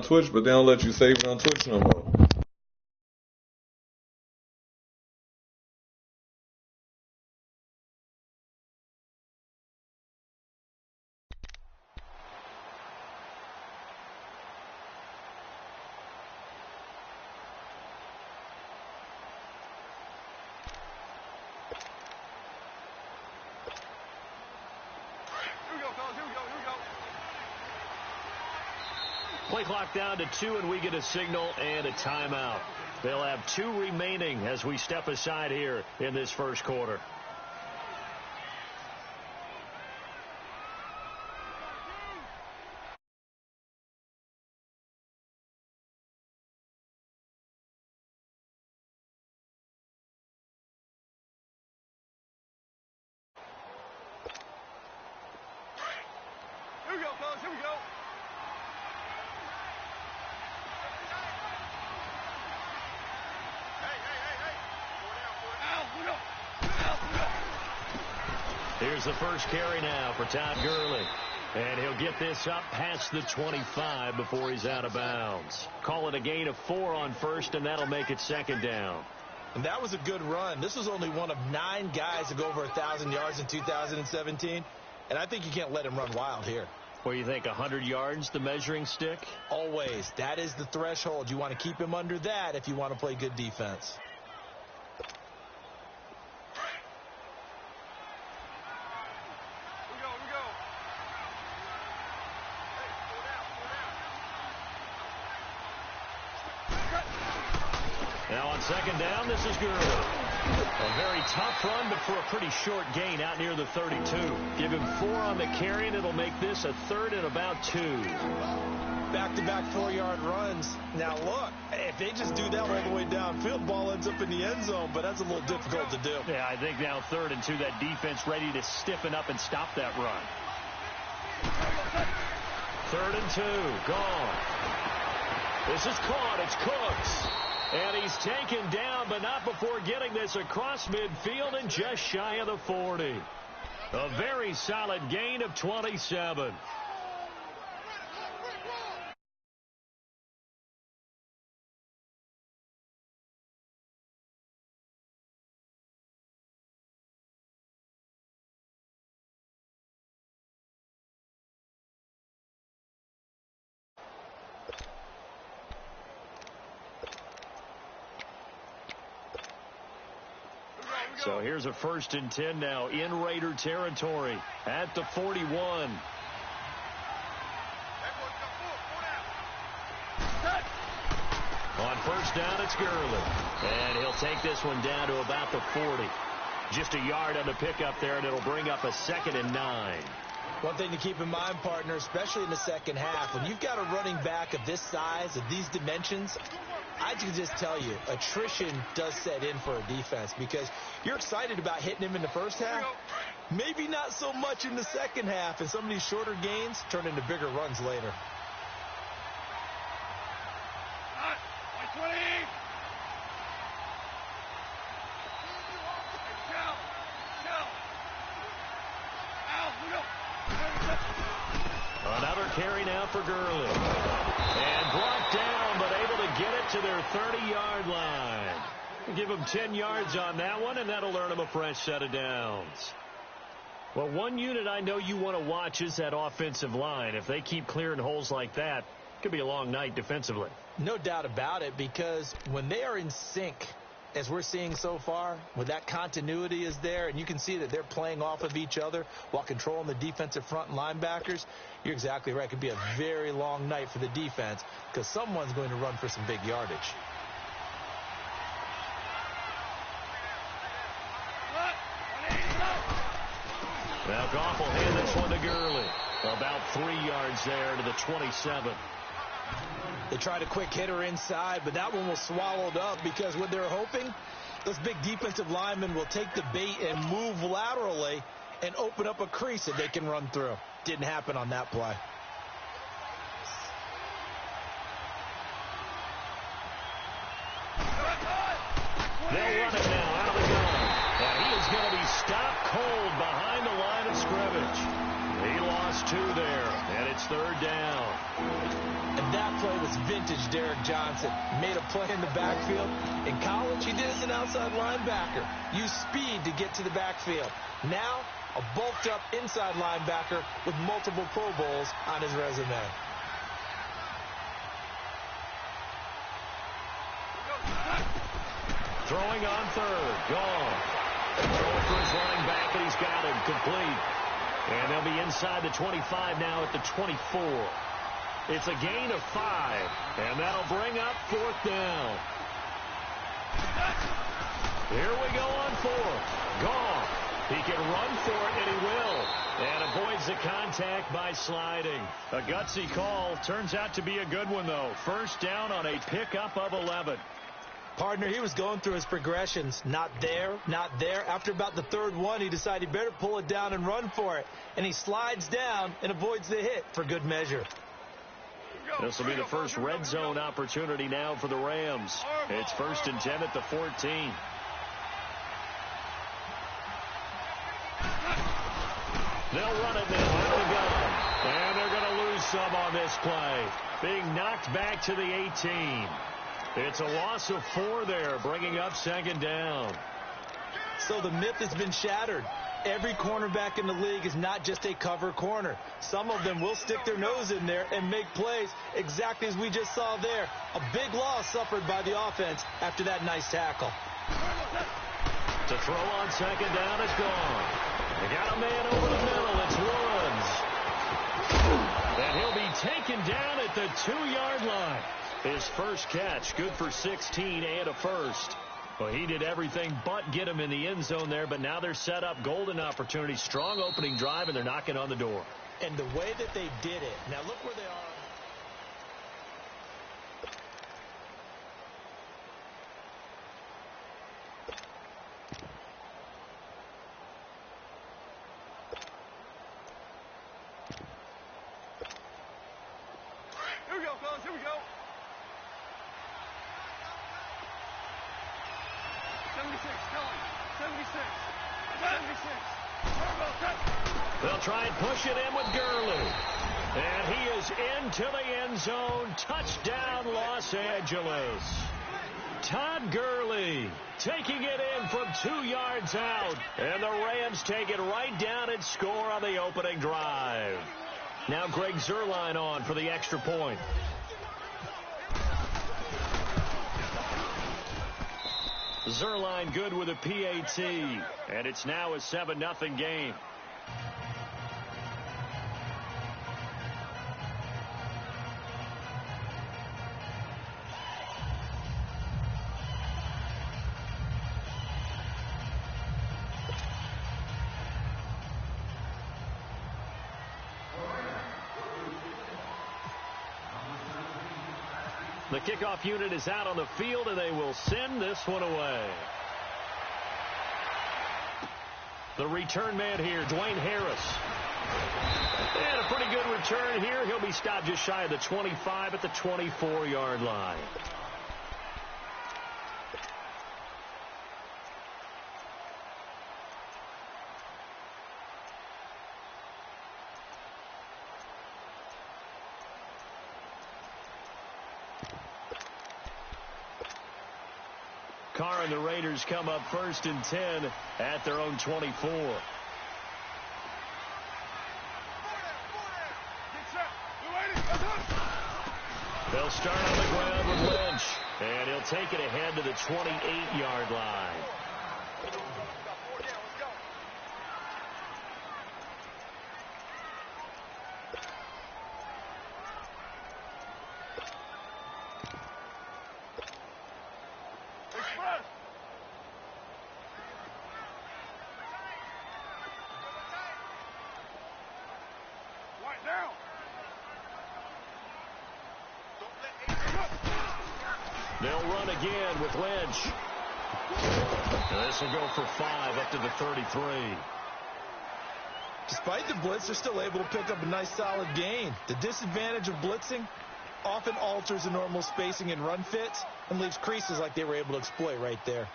Twitch, but they don't let you save it on Twitch no more. Play clock down to 2, and we get a signal and a timeout. They'll have 2 remaining as we step aside here in this first quarter. Here we go, fellas. Here we go. Here's the first carry now for Todd Gurley. And he'll get this up past the 25 before he's out of bounds. Call it a gain of 4 on first, and that'll make it second down. And that was a good run. This was only one of 9 guys to go over 1,000 yards in 2017. And I think you can't let him run wild here. What do you think, 100 yards, the measuring stick? Always. That is the threshold. You want to keep him under that if you want to play good defense. Now on second down, this is Gurley. A very tough run, but for a pretty short gain out near the 32. Give him 4 on the carry, and it'll make this a 3rd and about 2. Back-to-back 4-yard runs. Now, look, if they just do that all the way downfield, ball ends up in the end zone, but that's a little difficult to do. Yeah, I think now 3rd and 2, that defense ready to stiffen up and stop that run. 3rd and 2, gone. This is caught. It's Cooks. And he's taken down, but not before getting this across midfield and just shy of the 40. A very solid gain of 27. So here's a 1st and 10 now in Raider territory at the 41. On first down, it's Gurley. And he'll take this one down to about the 40. Just a yard on the pickup there, and it'll bring up a 2nd and 9. One thing to keep in mind, partner, especially in the second half, when you've got a running back of this size, of these dimensions, I can just tell you, attrition does set in for a defense because you're excited about hitting him in the first half. Maybe not so much in the second half, and some of these shorter gains turn into bigger runs later. Another carry now for Gurley. And blocked down, but able to get it to their 30-yard line. Give them 10 yards on that one, and that'll earn them a fresh set of downs. Well, one unit I know you want to watch is that offensive line. If they keep clearing holes like that, it could be a long night defensively. No doubt about it, because when they are in sync, as we're seeing so far, when that continuity is there, and you can see that they're playing off of each other while controlling the defensive front and linebackers, you're exactly right. It could be a very long night for the defense because someone's going to run for some big yardage. Now Goff will hand this one to Gurley. About 3 yards there to the 27. They tried a quick hitter inside, but that one was swallowed up because what they're hoping, those big defensive linemen will take the bait and move laterally and open up a crease that they can run through. Didn't happen on that play. They'll run it now out of the gun. And he is going to be stopped cold behind the line of scrimmage. He lost 2 there, and it's 3rd down. And And that play was vintage Derek Johnson. Made a play in the backfield. In college, he did as an outside linebacker. Used speed to get to the backfield. Now, a bulked-up inside linebacker with multiple Pro Bowls on his resume. Throwing on third. Gone. Throwing for his running back, and he's got him complete. And they'll be inside the 25 now at the 24. It's a gain of 5, and that'll bring up 4th down. Here we go on 4th. Gone. He can run for it, and he will. And avoids the contact by sliding. A gutsy call. Turns out to be a good one, though. First down on a pickup of 11. Partner, he was going through his progressions. Not there, not there. After about the 3rd one, he decided he better pull it down and run for it. And he slides down and avoids the hit for good measure. This will be the first red zone opportunity now for the Rams. It's 1st and 10 at the 14. They'll run it now out of the gun. And they're going to lose some on this play. Being knocked back to the 18. It's a loss of 4 there, bringing up 2nd down. So the myth has been shattered. Every cornerback in the league is not just a cover corner. Some of them will stick their nose in there and make plays exactly as we just saw there. A big loss suffered by the offense after that nice tackle. To throw on 2nd down, it's gone. They got a man over the middle. It's Woods. And he'll be taken down at the 2-yard line. His first catch, good for 16 and a first. Well, he did everything but get him in the end zone there, but now they're set up. Golden opportunity, strong opening drive, and they're knocking on the door. And the way that they did it, now look where they are. Here we go, fellas. Here we go. 76, Kelly. 76. 76. They'll try and push it in with Gurley. And he is into the end zone. Touchdown, Los Angeles. Todd Gurley taking it in from 2 yards out. And the Rams take it right down and score on the opening drive. Now Greg Zuerlein on for the extra point. Zuerlein good with a PAT, and it's now a 7-0 game. The kickoff unit is out on the field, and they will send this one away. The return man here, Dwayne Harris. And a pretty good return here. He'll be stopped just shy of the 25 at the 24-yard line. Carr and the Raiders come up 1st and 10 at their own 24. They'll start on the ground with Lynch, and he'll take it ahead to the 28-yard line. They'll run again with Lynch. This will go for 5 up to the 33. Despite the blitz, they're still able to pick up a nice solid gain. The disadvantage of blitzing often alters the normal spacing and run fits and leaves creases like they were able to exploit right there.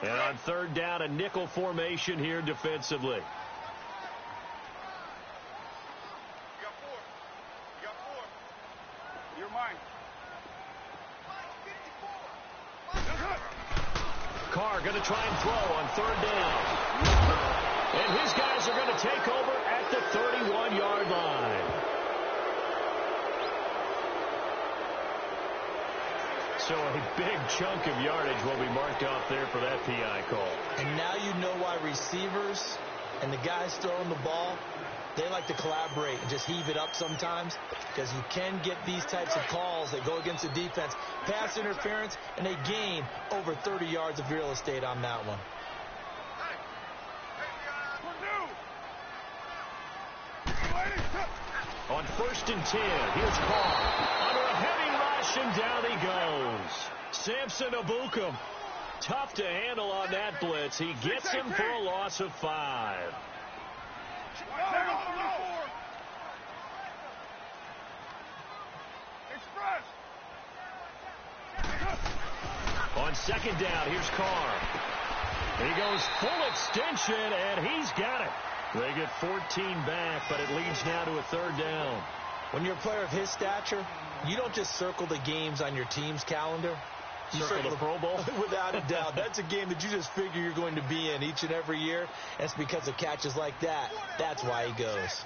And on 3rd down, a nickel formation here defensively. Mike. Carr going to try and throw on third down. And his guys are going to take over at the 31-yard line. So a big chunk of yardage will be marked off there for that PI call. And now you know why receivers and the guys throwing the ball, they like to collaborate and just heave it up sometimes, because you can get these types of calls that go against the defense. Pass interference, and they gain over 30 yards of real estate on that one. On 1st and 10, here's Carr. Under a heavy rush, and down he goes. Samson Ebukam, tough to handle on that blitz. He gets him for a loss of 5. On 2nd down, here's Carr. He goes full extension, and he's got it. They get 14 back, but it leads now to a 3rd down. When you're a player of his stature, you don't just circle the games on your team's calendar. You circle the Pro Bowl? Without a doubt. That's a game that you just figure you're going to be in each and every year. And it's because of catches like that. That's why he goes.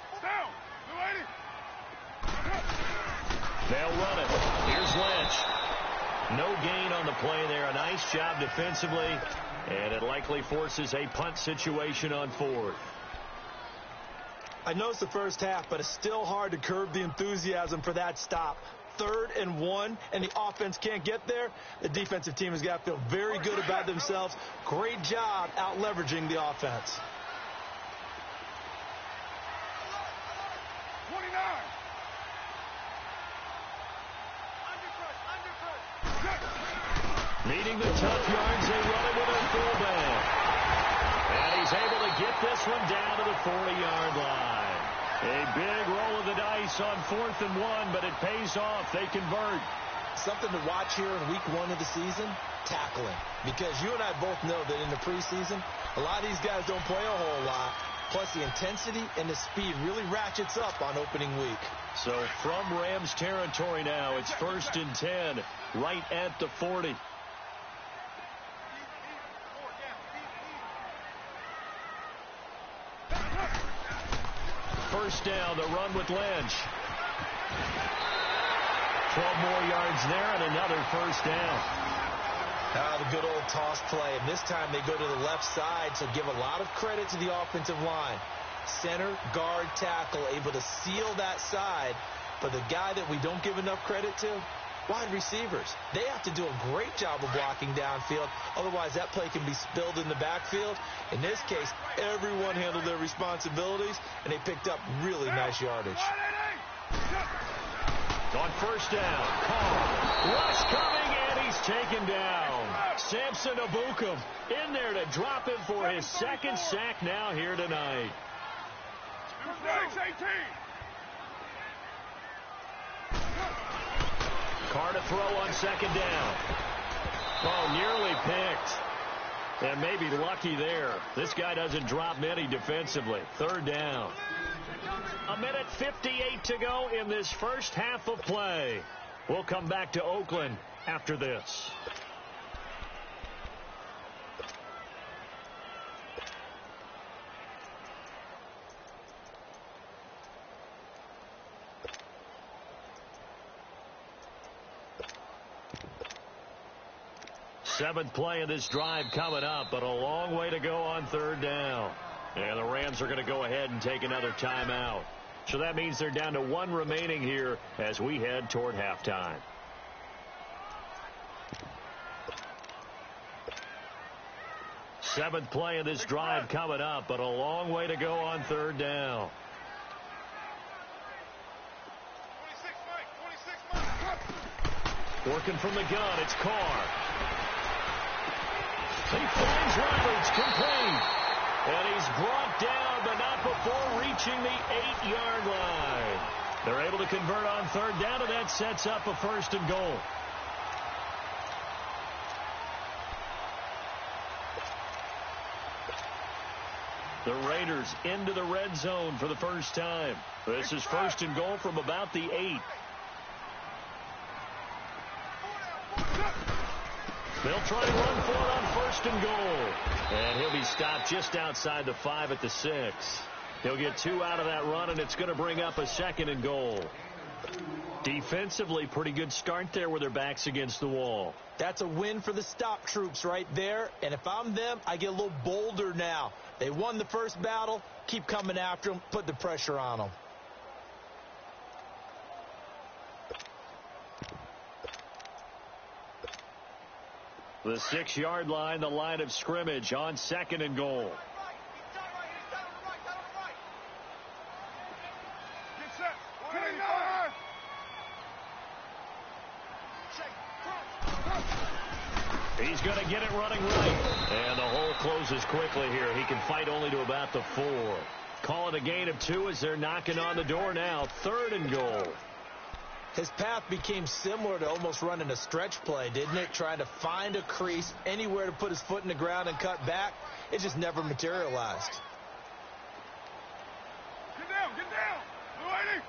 They'll run it. Here's Lynch. No gain on the play there. A nice job defensively. And it likely forces a punt situation on 4th. I know it's the first half, but it's still hard to curb the enthusiasm for that stop. 3rd and 1, and the offense can't get there. The defensive team has got to feel very good about themselves. Great job out leveraging the offense. 29. Needing the tough yards, they run it with a fullback. And he's able to get this one down to the 40-yard line. A big roll of the dice on 4th and 1, but it pays off. They convert. Something to watch here in week 1 of the season, tackling. Because you and I both know that in the preseason, a lot of these guys don't play a whole lot. Plus, the intensity and the speed really ratchets up on opening week. So from Rams territory now, it's 1st and 10, right at the 40. First down, the run with Lynch. 12 more yards there and another 1st down. The good old toss play. And this time they go to the left side, so give a lot of credit to the offensive line. Center, guard, tackle, able to seal that side. But the guy that we don't give enough credit to, wide receivers. They have to do a great job of blocking downfield. Otherwise, that play can be spilled in the backfield. In this case, everyone handled their responsibilities, and they picked up really nice yardage. On 1st down, Carr. Rush coming, and he's taken down. Samson Ebukam in there to drop him for his 2nd sack now here tonight. Carr to throw on 2nd down. Oh, nearly picked. And maybe lucky there. This guy doesn't drop many defensively. 3rd down. 1:58 to go in this first half of play. We'll come back to Oakland after this. Seventh play of this drive coming up, but a long way to go on 3rd down. And the Rams are going to go ahead and take another timeout. So that means they're down to 1 remaining here as we head toward halftime. Seventh play of this drive coming up, but a long way to go on 3rd down. 26, Working from the gun, it's Carr. He finds Roberts, complete. And he's brought down, but not before reaching the 8-yard line. They're able to convert on 3rd down, and that sets up a 1st and goal. The Raiders into the red zone for the first time. This is 1st and goal from about the 8. They'll try and run for it on 1st and goal. And he'll be stopped just outside the 5 at the 6. He'll get 2 out of that run, and it's going to bring up a 2nd and goal. Defensively, pretty good start there with their backs against the wall. That's a win for the stop troops right there. And if I'm them, I get a little bolder now. They won the first battle. Keep coming after them. Put the pressure on them. The 6-yard line, the line of scrimmage on 2nd and goal. He's going to get it running right. And the hole closes quickly here. He can fight only to about the 4. Call it a gain of 2 as they're knocking on the door now. 3rd and goal. His path became similar to almost running a stretch play, didn't it? Trying to find a crease, anywhere to put his foot in the ground and cut back. It just never materialized. Get down, get down. Lady.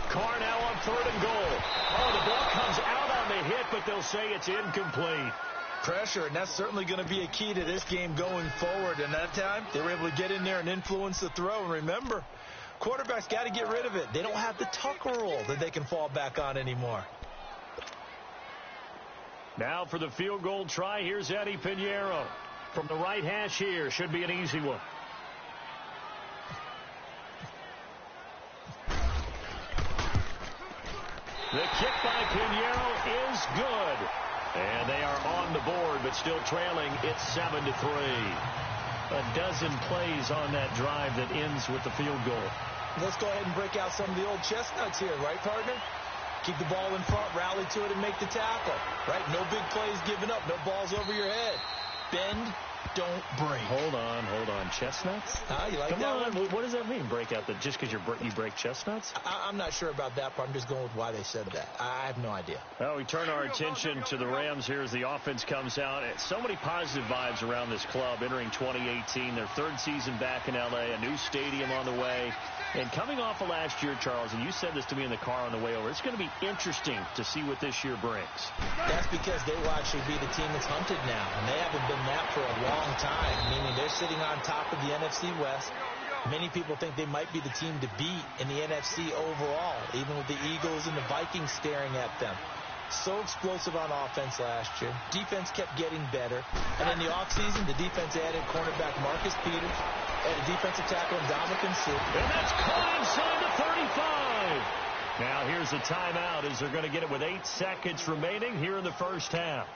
Carr now on 3rd and goal. Oh, the ball comes out on the hit, but they'll say it's incomplete. Pressure, and that's certainly going to be a key to this game going forward. And that time, they were able to get in there and influence the throw. And remember, quarterbacks got to get rid of it. They don't have the tuck roll that they can fall back on anymore. Now for the field goal try, here's Eddie Pinheiro. From the right hash here, should be an easy one. The kick by Pinheiro is good. And they are on the board, but still trailing. It's 7-3. A dozen plays on that drive that ends with the field goal. Let's go ahead and break out some of the old chestnuts here, right, partner? Keep the ball in front, rally to it, and make the tackle. Right? No big plays given up. No balls over your head. Bend, don't break. Hold on. Chestnuts? You like Come that on. one? What does that mean, break out? Just because you break chestnuts? I'm not sure about that part. I'm just going with why they said that. I have no idea. Well, we turn our attention to the Rams here as the offense comes out. So many positive vibes around this club entering 2018. Their 3rd season back in L.A., a new stadium on the way. And coming off of last year, Charles, and you said this to me in the car on the way over, it's going to be interesting to see what this year brings. That's because they will actually be the team that's hunted now, and they haven't been that for a long time, meaning they're sitting on top of the NFC West. Many people think they might be the team to beat in the NFC overall, even with the Eagles and the Vikings staring at them. So explosive on offense last year. Defense kept getting better. And in the offseason, the defense added cornerback Marcus Peters, added defensive tackle Dominican Sue. And that's caught inside the 35. Now here's a timeout as they're going to get it with 8 seconds remaining here in the first half.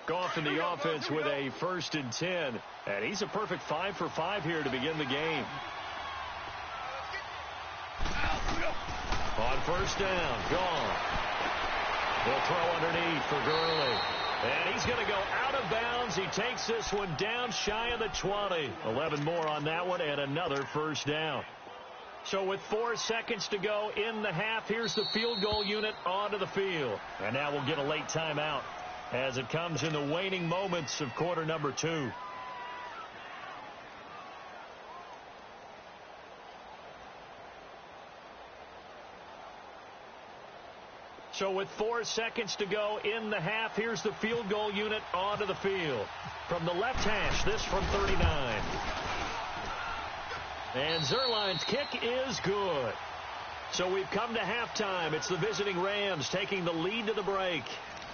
Goff in the offense with a 1st and 10. And he's a perfect 5 for 5 here to begin the game. On 1st down, Goff. He'll throw underneath for Gurley. And he's going to go out of bounds. He takes this one down shy of the 20. 11 more on that one and another 1st down. So with 4 seconds to go in the half, here's the field goal unit onto the field. And now we'll get a late timeout as it comes in the waning moments of quarter number 2. So with 4 seconds to go in the half, here's the field goal unit onto the field. From the left hash, this from 39. And Zerline's kick is good. So we've come to halftime. It's the visiting Rams taking the lead to the break.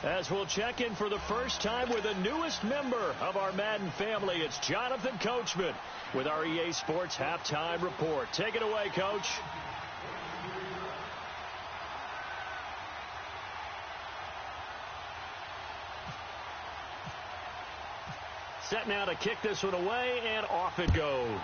As we'll check in for the first time with the newest member of our Madden family, it's Jonathan Coachman with our EA Sports Halftime Report. Take it away, Coach. Set now to kick this one away, and off it goes.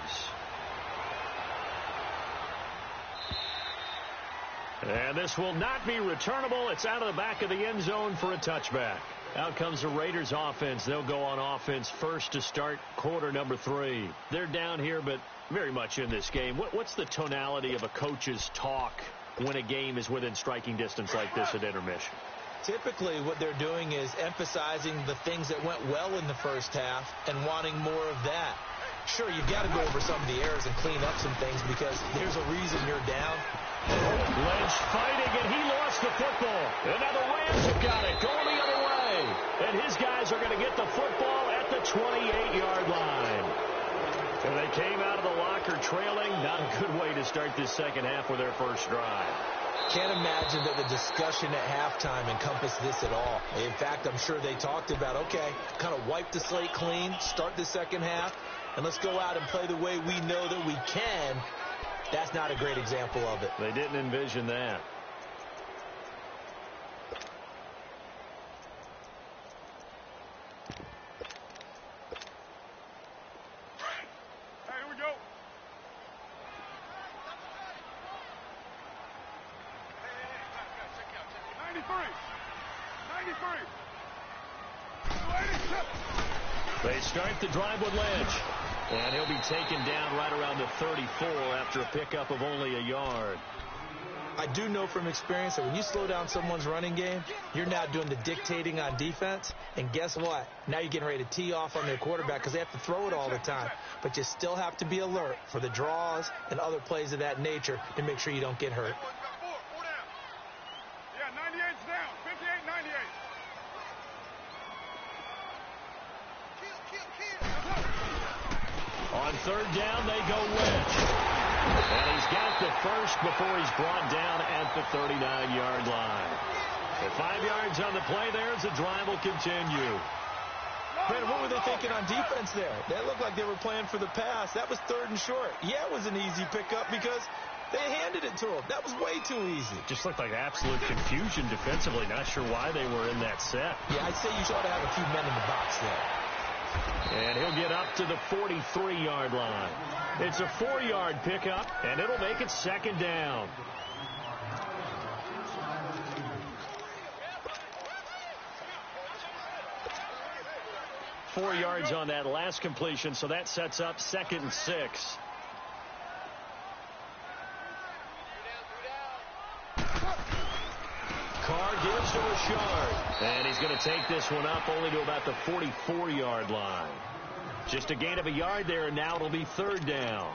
And this will not be returnable. It's out of the back of the end zone for a touchback. Out comes the Raiders offense. They'll go on offense first to start quarter number 3. They're down here, but very much in this game. What's the tonality of a coach's talk when a game is within striking distance like this at intermission? Typically, what they're doing is emphasizing the things that went well in the first half and wanting more of that. Sure, you've got to go over some of the errors and clean up some things because there's a reason you're down. Lynch fighting, and he lost the football. And now the Rams have got it, going the other way. And his guys are going to get the football at the 28-yard line. And they came out of the locker trailing. Not a good way to start this second half with their first drive. Can't imagine that the discussion at halftime encompassed this at all. In fact, I'm sure they talked about, okay, kind of wipe the slate clean, start the second half, and let's go out and play the way we know that we can. That's not a great example of it. They didn't envision that. Hey, here we go. 93. 93. They start the drive with Lynch. And he'll be taken down right around the 34 after a pickup of only a yard. I do know from experience that when you slow down someone's running game, you're now doing the dictating on defense. And guess what? Now you're getting ready to tee off on their quarterback because they have to throw it all the time. But you still have to be alert for the draws and other plays of that nature to make sure you don't get hurt. Four down. Yeah, 98's down. 58, 98. On third down, they go Lynch. And he's got the first before he's brought down at the 39-yard line. With 5 yards on the play there as the drive will continue. Man, what were they thinking on defense there? That looked like they were playing for the pass. That was third and short. Yeah, it was an easy pickup because they handed it to him. That was way too easy. Just looked like absolute confusion defensively. Not sure why they were in that set. Yeah, I'd say you ought to have a few men in the box there. And he'll get up to the 43-yard line. It's a 4-yard pickup, and it'll make it second down. Four yards on that last completion, so that sets up 2nd and 6. Carr gives to Rashard. And he's going to take this one up only to about the 44-yard line. Just a gain of a yard there, and now it'll be third down.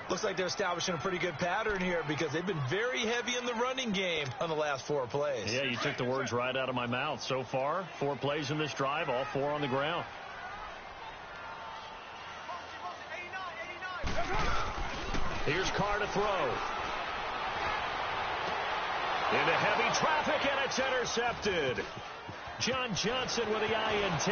Looks like they're establishing a pretty good pattern here because they've been very heavy in the running game on the last 4 plays. Yeah, you took the words right out of my mouth. So far, 4 plays in this drive, all 4 on the ground. Here's Carr to throw. Into heavy traffic, and it's intercepted. John Johnson with the INT.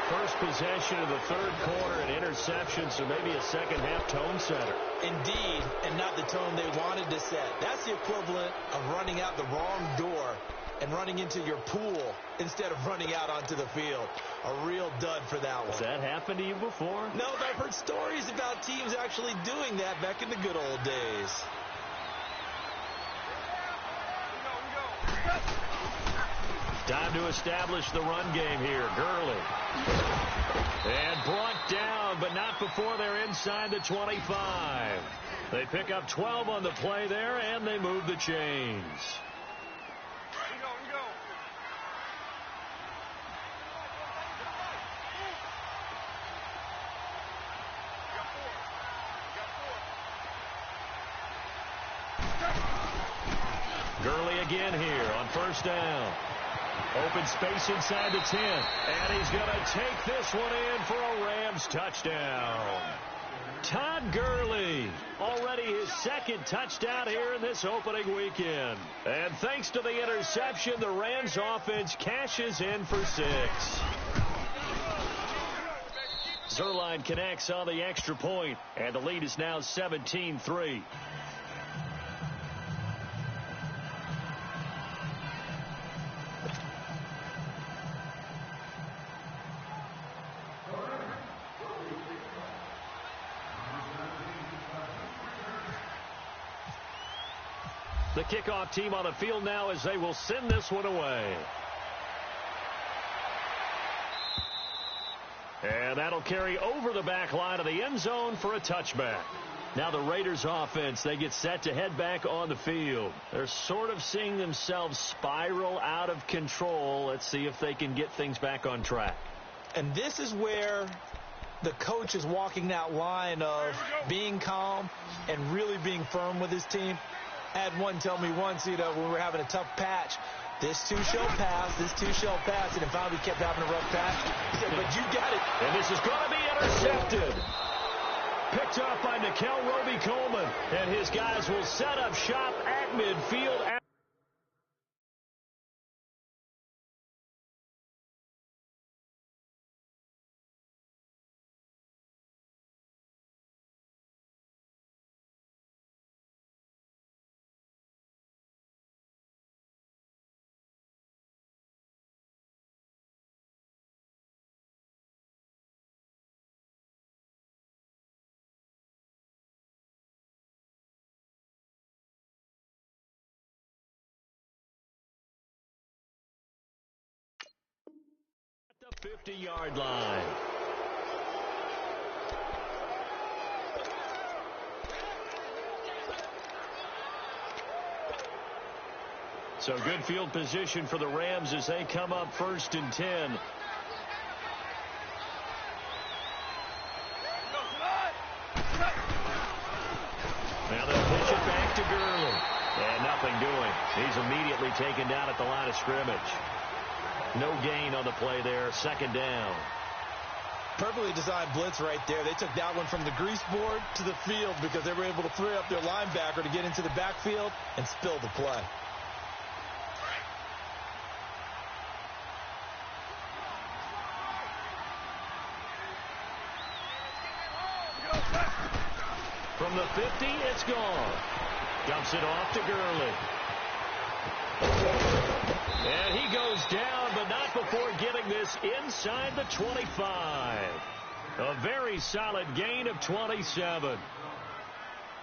First possession of the third quarter, an interception, so maybe a second-half tone setter. Indeed, and not the tone they wanted to set. That's the equivalent of running out the wrong door and running into your pool instead of running out onto the field. A real dud for that one. Has that happened to you before? No, but I've heard stories about teams actually doing that back in the good old days. Time to establish the run game here. Gurley. And brought down, but not before they're inside the 25. They pick up 12 on the play there, and they move the chains. Gurley again here on first down. Open space inside the 10. And he's going to take this one in for a Rams touchdown. Todd Gurley, already his 2nd touchdown here in this opening weekend. And thanks to the interception, the Rams offense cashes in for 6. Zerline connects on the extra point, and the lead is now 17-3. The kickoff team on the field now as they will send this one away. And that'll carry over the back line of the end zone for a touchback. Now the Raiders offense, they get set to head back on the field. They're sort of seeing themselves spiral out of control. Let's see if they can get things back on track. And this is where the coach is walking that line of being calm and really being firm with his team. I had one tell me once, when we were having a tough patch, this too shall pass, this too shall pass. And if we kept having a rough patch, he said, but you got it. And this is going to be intercepted. Picked up by Nikel Roby-Coleman. And his guys will set up shop at midfield. The 50-yard line. So good field position for the Rams as they come up 1st and 10. Now they'll pitch it back to Gurley. And nothing doing. He's immediately taken down at the line of scrimmage. No gain on the play there. 2nd down. Perfectly designed blitz right there. They took that one from the grease board to the field because they were able to free up their linebacker to get into the backfield and spill the play. From the 50, it's gone. Dumps it off to Gurley. And he goes down, but not before getting this inside the 25. A very solid gain of 27.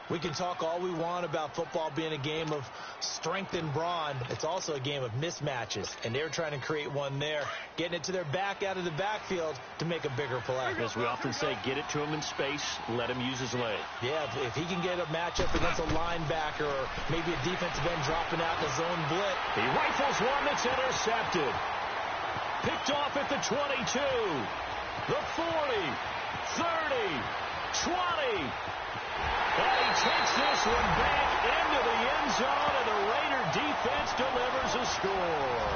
We can talk all we want about football being a game of strength and brawn. It's also a game of mismatches, and they're trying to create one there, getting it to their back out of the backfield to make a bigger play. As we often say, get it to him in space, let him use his leg. Yeah, if he can get a matchup against a linebacker or maybe a defensive end dropping out in the zone blitz. He rifles one that's intercepted. Picked off at the 22, the 40, 30, 20. And he takes this one back into the end zone, and the Raider defense delivers a score.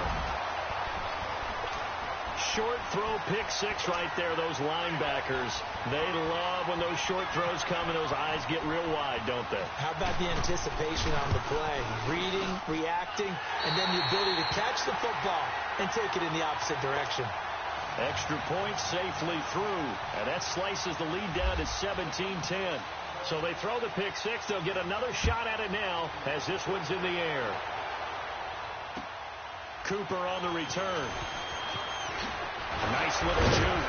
Short throw, pick six right there, those linebackers. They love when those short throws come and those eyes get real wide, don't they? How about the anticipation on the play? Reading, reacting, and then the ability to catch the football and take it in the opposite direction. Extra point safely through, and that slices the lead down to 17-10. So they throw the pick six. They'll get another shot at it now as this one's in the air. Cooper on the return. A nice little juke.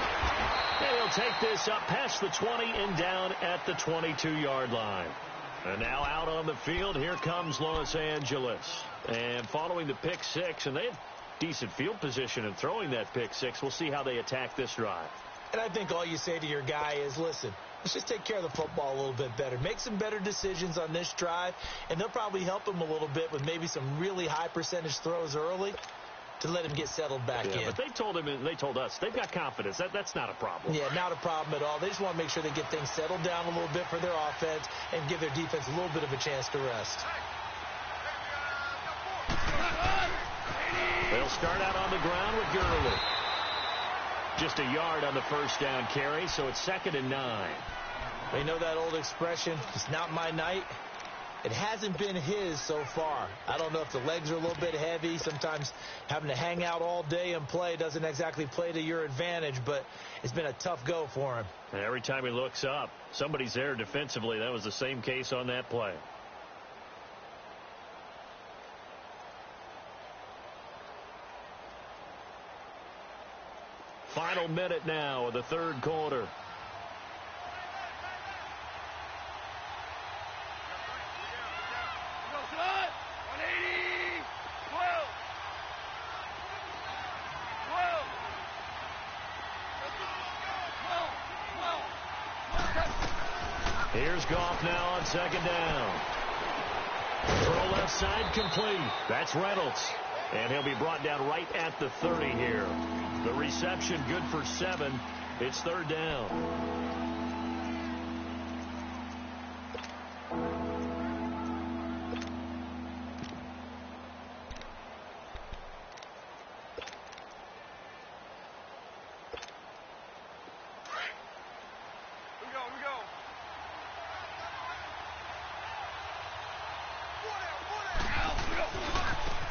And he'll take this up past the 20 and down at the 22-yard line. And now out on the field, here comes Los Angeles. And following the pick six, and they had decent field position in throwing that pick six. We'll see how they attack this drive. And I think all you say to your guy is, listen, let's just take care of the football a little bit better. Make some better decisions on this drive, and they'll probably help him a little bit with maybe some really high percentage throws early to let him get settled back in. But they told him, and they told us, they've got confidence. That's not a problem. Yeah, not a problem at all. They just want to make sure they get things settled down a little bit for their offense and give their defense a little bit of a chance to rest. They'll start out on the ground with Gurley. Just a yard on the first down carry, so it's 2nd and 9. They know that old expression, it's not my night. It hasn't been his so far. I don't know if the legs are a little bit heavy. Sometimes having to hang out all day and play doesn't exactly play to your advantage, but it's been a tough go for him. And every time he looks up, somebody's there defensively. That was the same case on that play. Final minute now of the third quarter. Here's Goff now on second down. Throw left side complete. That's Reynolds. And he'll be brought down right at the 30 here. The reception good for 7. It's third down.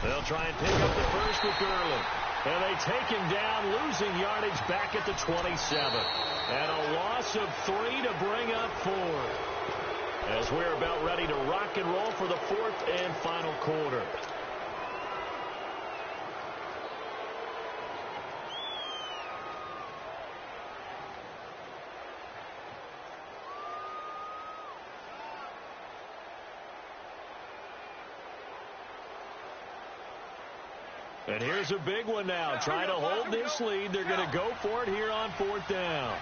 They'll try and pick up the first with Gurley. And they take him down, losing yardage back at the 27. And a loss of 3 to bring up 4. As we're about ready to rock and roll for the fourth and final quarter. And here's a big one now. Trying to hold this lead. They're going to go for it here on fourth down.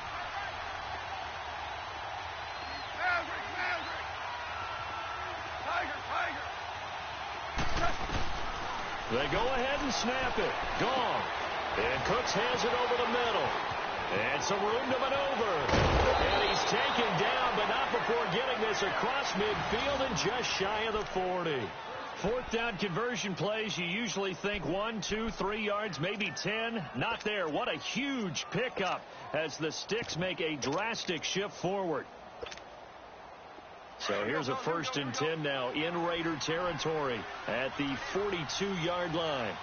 They go ahead and snap it. Gone. And Cooks has it over the middle. And some room to maneuver. And he's taken down, but not before getting this across midfield and just shy of the 40. Fourth down conversion plays, you usually think 1, 2, 3 yards, maybe 10. Not there. What a huge pickup as the Sticks make a drastic shift forward. So here's a 1st and 10 now in Raider territory at the 42-yard line.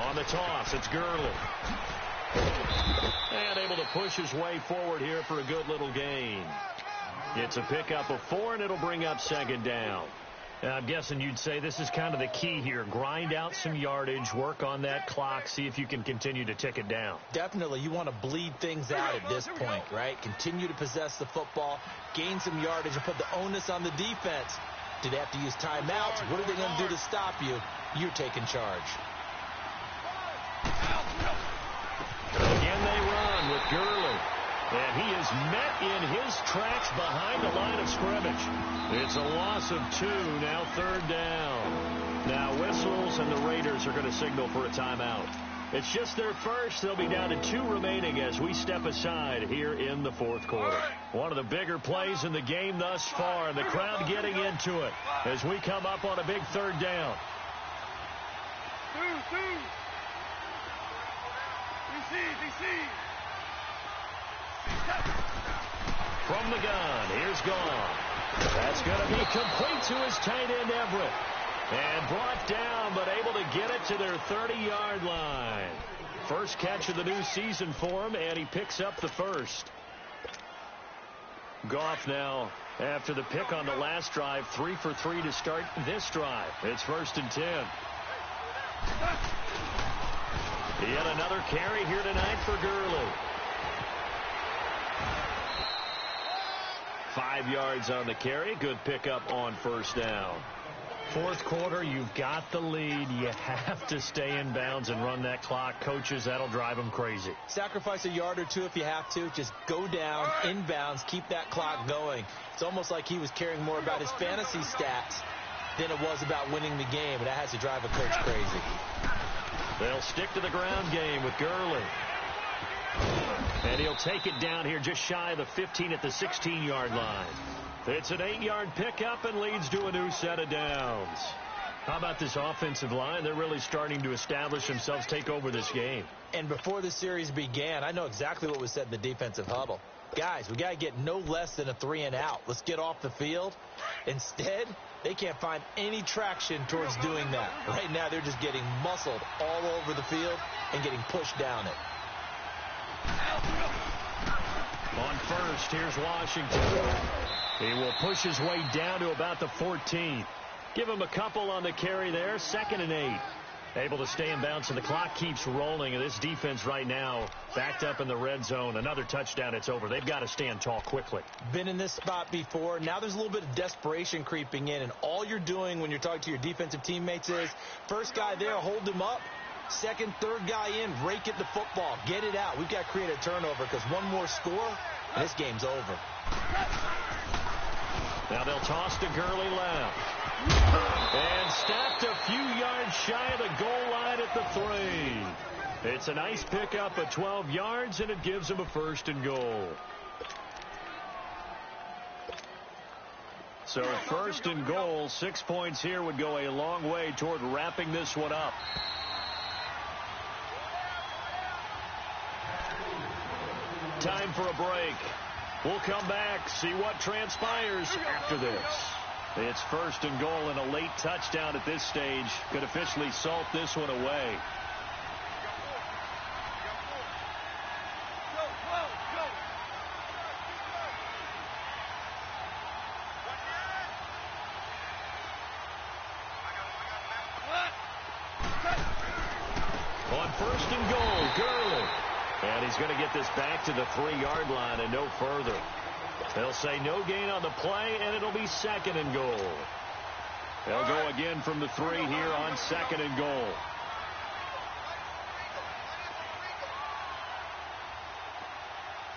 On the toss, it's Gurley. And able to push his way forward here for a good little gain. It's a pickup of 4, and it'll bring up second down. And I'm guessing you'd say this is kind of the key here. Grind out some yardage, work on that clock, see if you can continue to tick it down. Definitely. You want to bleed things out at this point, right? Continue to possess the football, gain some yardage, and put the onus on the defense. Do they have to use timeouts? What are they going to do to stop you? You're taking charge. Again they run with Gurley. And he is met in his tracks behind the line of scrimmage. It's a loss of 2, now third down. Now whistles, and the Raiders are going to signal for a timeout. It's just their first. They'll be down to 2 remaining as we step aside here in the fourth quarter. One of the bigger plays in the game thus far, and the crowd getting into it as we come up on a big third down. From the gun, here's Gone. That's going to be complete to his tight end, Everett. And brought down, but able to get it to their 30-yard line. First catch of the new season for him, and he picks up the first. Goff now, after the pick on the last drive, 3 for 3 to start this drive. It's 1st and 10. Yet another carry here tonight for Gurley. 5 yards on the carry. Good pickup on first down. Fourth quarter, you've got the lead. You have to stay in bounds and run that clock. Coaches, that'll drive them crazy. Sacrifice a yard or 2 if you have to. Just go down, in bounds, keep that clock going. It's almost like he was caring more about his fantasy stats than it was about winning the game, and that has to drive a coach crazy. They'll stick to the ground game with Gurley. And he'll take it down here just shy of the 15 at the 16-yard line. It's an 8-yard pickup and leads to a new set of downs. How about this offensive line? They're really starting to establish themselves, take over this game. And before the series began, I know exactly what was said in the defensive huddle. Guys, we got to get no less than a 3-and-out. Let's get off the field. Instead, they can't find any traction towards doing that. Right now, they're just getting muscled all over the field and getting pushed down it. On first, here's Washington. He will push his way down to about the 14. Give him a couple on the carry there. 2nd and 8. Able to stay in bounds, and the clock keeps rolling. And this defense right now backed up in the red zone. Another touchdown, it's over. They've got to stand tall quickly. Been in this spot before. Now there's a little bit of desperation creeping in, and all you're doing when you're talking to your defensive teammates is first guy there, hold him up. Second, third guy in, rake at the football. Get it out. We've got to create a turnover because one more score, and this game's over. Now they'll toss to Gurley left. And stopped a few yards shy of the goal line at the 3. It's a nice pickup of 12 yards, and it gives them a 1st and goal. So 1st and goal, 6 points here would go a long way toward wrapping this one up. Time for a break. We'll come back, see what transpires after this. It's 1st and goal, and a late touchdown at this stage could officially salt this one away. On 1st and goal, Gurley. And he's going to get this back to the 3-yard line and no further. They'll say no gain on the play, and it'll be 2nd and goal. They'll go again from the 3 here on 2nd and goal.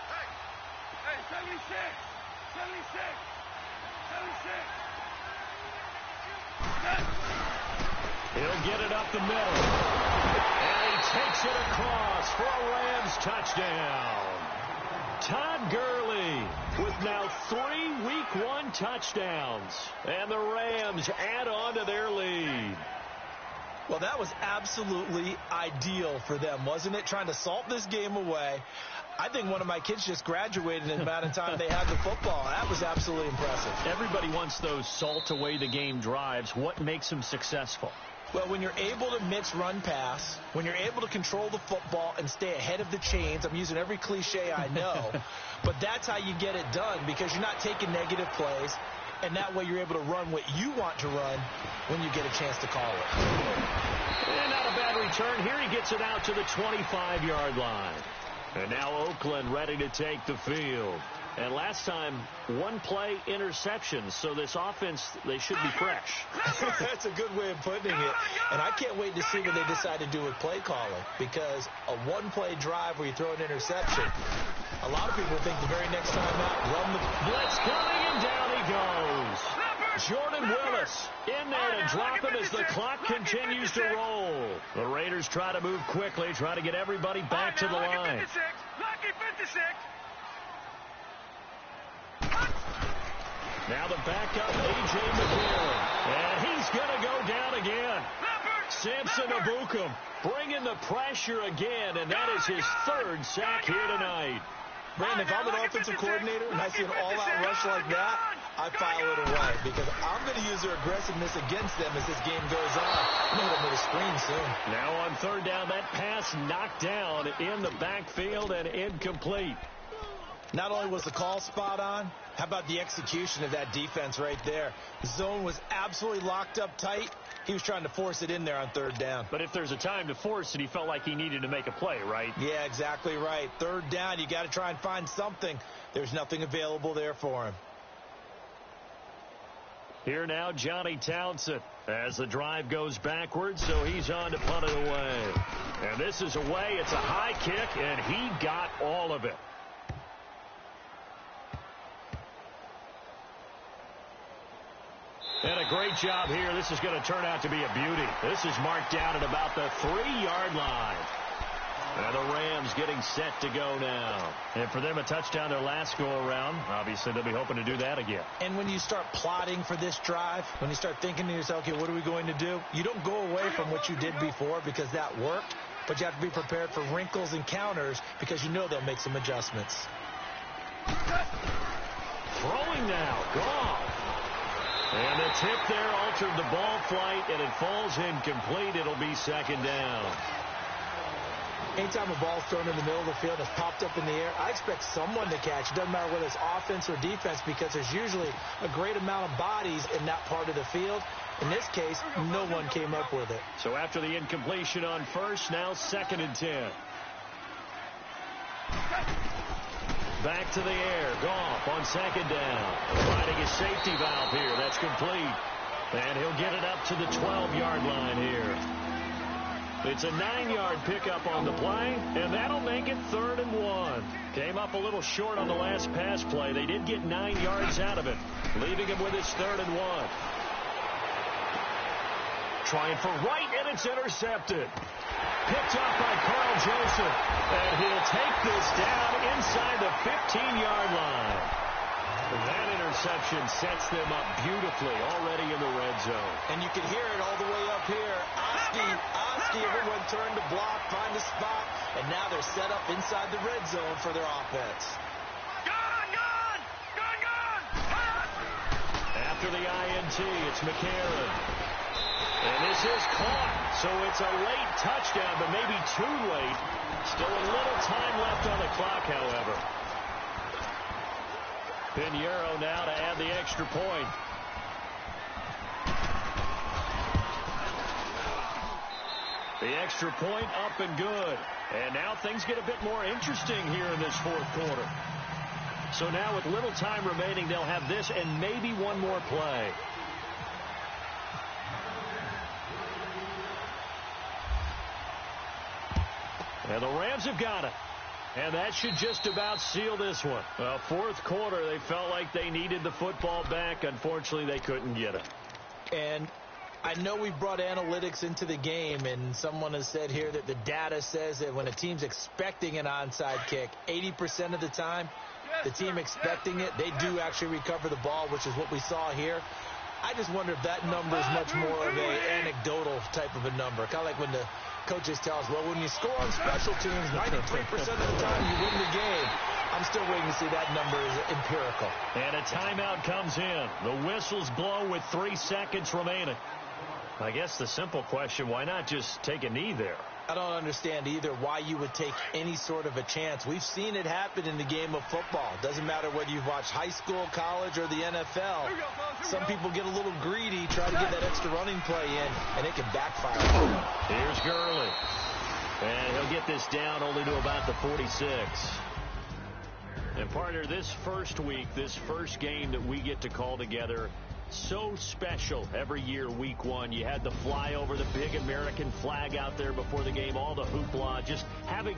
Hey, 76! 76! He'll get it up the middle. And he takes it across for a Rams touchdown. Todd Gurley with now 3 Week 1 touchdowns. And the Rams add on to their lead. Well, that was absolutely ideal for them, wasn't it? Trying to salt this game away. I think one of my kids just graduated in the amount of time they had the football. That was absolutely impressive. Everybody wants those salt away the game drives. What makes them successful? Well, when you're able to mix run-pass, when you're able to control the football and stay ahead of the chains, I'm using every cliche I know, but that's how you get it done because you're not taking negative plays, and that way you're able to run what you want to run when you get a chance to call it. And not a bad return. Here he gets it out to the 25-yard line. And now Oakland ready to take the field. And last time, 1-play interceptions. So this offense, they should be fresh. That's a good way of putting it. And I can't wait to see what they decide to do with play calling. Because a 1-play drive where you throw an interception, a lot of people think the very next time out, run the blitz coming, and down he goes. Jordan Willis in there to drop him as the clock continues to roll. The Raiders try to move quickly, try to get everybody back to the line. Lucky 56. Now the backup, A.J. McCarron. And he's going to go down again. Samson Abukum bringing the pressure again, and that is his 3rd sack here tonight. Brandon, if I'm an offensive coordinator and I see an all-out rush like that, I file it away because I'm going to use their aggressiveness against them as this game goes on. I'm going to hit them with a screen soon. Now on 3rd down, that pass knocked down in the backfield and incomplete. Not only was the call spot on, how about the execution of that defense right there? The zone was absolutely locked up tight. He was trying to force it in there on 3rd down. But if there's a time to force it, he felt like he needed to make a play, right? Yeah, exactly right. 3rd down, you got to try and find something. There's nothing available there for him. Here now, Johnny Townsend as the drive goes backwards, so he's on to punt it away. And this is away. It's a high kick, and he got all of it. And a great job here. This is going to turn out to be a beauty. This is marked down at about the 3-yard line. And the Rams getting set to go now. And for them, a touchdown their last go-around. Obviously, they'll be hoping to do that again. And when you start plotting for this drive, when you start thinking to yourself, okay, what are we going to do? You don't go away from what you did before because that worked. But you have to be prepared for wrinkles and counters because you know they'll make some adjustments. Throwing now. Gone. And the tip there altered the ball flight, and it falls incomplete. It'll be 2nd down. Anytime a ball's thrown in the middle of the field and it's popped up in the air, I expect someone to catch. It doesn't matter whether it's offense or defense because there's usually a great amount of bodies in that part of the field. In this case, no one came up with it. So after the incompletion on first, now 2nd and 10. Back to the air. Goff on 2nd down. Finding his safety valve here. That's complete. And he'll get it up to the 12-yard line here. It's a 9-yard pickup on the play, and that'll make it 3rd and 1. Came up a little short on the last pass play. They did get 9 yards out of it, leaving him with his 3rd and 1. Trying for right, and it's intercepted. Picked off by Carl Joseph, and he'll take this down inside the 15-yard line. That interception sets them up beautifully already in the red zone. And you can hear it all the way up here. Oski, everyone turned to block, find a spot, and now they're set up inside the red zone for their offense. After the INT, it's McCarron. And this is caught, so it's a late touchdown, but maybe too late. Still a little time left on the clock, however. Pinheiro now to add the extra point. The extra point up and good. And now things get a bit more interesting here in this 4th quarter. So now with little time remaining, they'll have this and maybe one more play. And the Rams have got it. And that should just about seal this one. Well, 4th quarter, they felt like they needed the football back. Unfortunately, they couldn't get it. And I know we brought analytics into the game, and someone has said here that the data says that when a team's expecting an onside kick, 80% of the time, the team expecting it, they do actually recover the ball, which is what we saw here. I just wonder if that number is much more of an anecdotal type of a number. Kind of like when the coaches tell us, well, when you score on special teams, 93% of the time you win the game. I'm still waiting to see that number is empirical. And a timeout comes in. The whistles blow with 3 seconds remaining. I guess the simple question, why not just take a knee there? I don't understand either why you would take any sort of a chance. We've seen it happen in the game of football. Doesn't matter whether you've watched high school, college, or the NFL. Some people get a little greedy, try to get that extra running play in, and it can backfire. Here's Gurley. And he'll get this down only to about the 46. And partner, this first week, this first game that we get to call together, so special every year, week 1. You had the flyover, the big American flag out there before the game, all the hoopla, just having